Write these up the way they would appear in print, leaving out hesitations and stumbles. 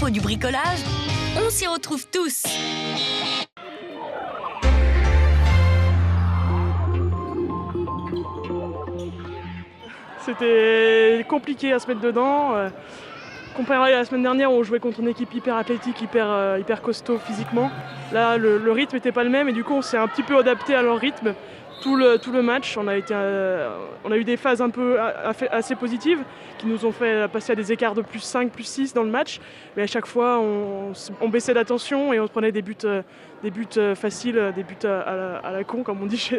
l'entrepôt du bricolage, on s'y retrouve tous. C'était compliqué à se mettre dedans. Comparé à la semaine dernière où on jouait contre une équipe hyper athlétique, hyper costaud physiquement, là le rythme n'était pas le même et du coup on s'est un petit peu adapté à leur rythme tout le match. On a eu des phases un peu assez positives qui nous ont fait passer à des écarts de plus 5, plus 6 dans le match, mais à chaque fois on baissait la tension et on prenait des buts faciles, des buts à la con comme on dit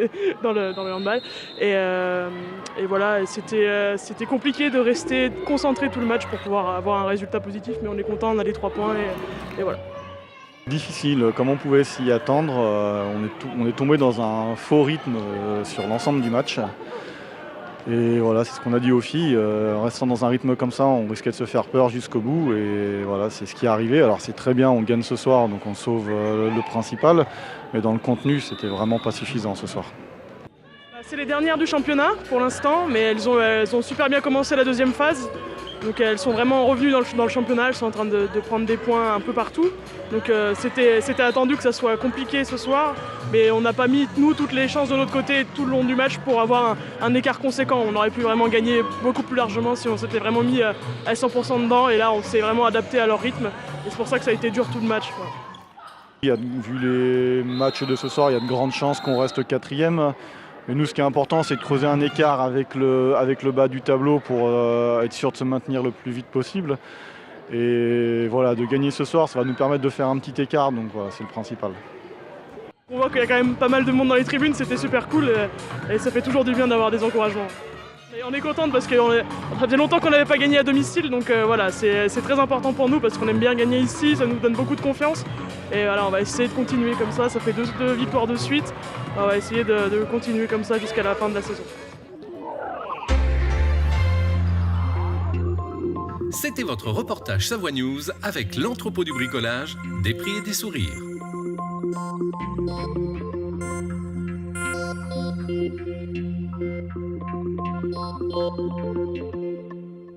dans le handball. Et voilà, c'était compliqué de rester concentré tout le match pour pouvoir avoir un résultat positif, mais on est content, on a les 3 points et voilà. Difficile, comme on pouvait s'y attendre, on est tombé dans un faux rythme sur l'ensemble du match. Et voilà, c'est ce qu'on a dit aux filles, en restant dans un rythme comme ça, on risquait de se faire peur jusqu'au bout. Et voilà, c'est ce qui est arrivé. Alors c'est très bien, on gagne ce soir, donc on sauve le principal. Mais dans le contenu, c'était vraiment pas suffisant ce soir. C'est les dernières du championnat pour l'instant, mais elles ont super bien commencé la deuxième phase. Donc elles sont vraiment revenues dans le championnat, elles sont en train de prendre des points un peu partout. Donc c'était attendu que ça soit compliqué ce soir, mais on n'a pas mis, nous, toutes les chances de notre côté tout le long du match pour avoir un écart conséquent. On aurait pu vraiment gagner beaucoup plus largement si on s'était vraiment mis à 100% dedans, et là on s'est vraiment adapté à leur rythme, et c'est pour ça que ça a été dur tout le match, quoi. Vu les matchs de ce soir, il y a de grandes chances qu'on reste quatrième. Mais nous, ce qui est important, c'est de creuser un écart avec le bas du tableau pour être sûr de se maintenir le plus vite possible. Et voilà, de gagner ce soir, ça va nous permettre de faire un petit écart, donc voilà, c'est le principal. On voit qu'il y a quand même pas mal de monde dans les tribunes, c'était super cool et ça fait toujours du bien d'avoir des encouragements. Et on est contente parce que ça faisait longtemps qu'on n'avait pas gagné à domicile, donc voilà, c'est très important pour nous parce qu'on aime bien gagner ici, ça nous donne beaucoup de confiance. Et voilà, on va essayer de continuer comme ça fait deux victoires de suite. On va essayer de continuer comme ça jusqu'à la fin de la saison. C'était votre reportage Savoie News avec l'entrepôt du bricolage, des prix et des sourires.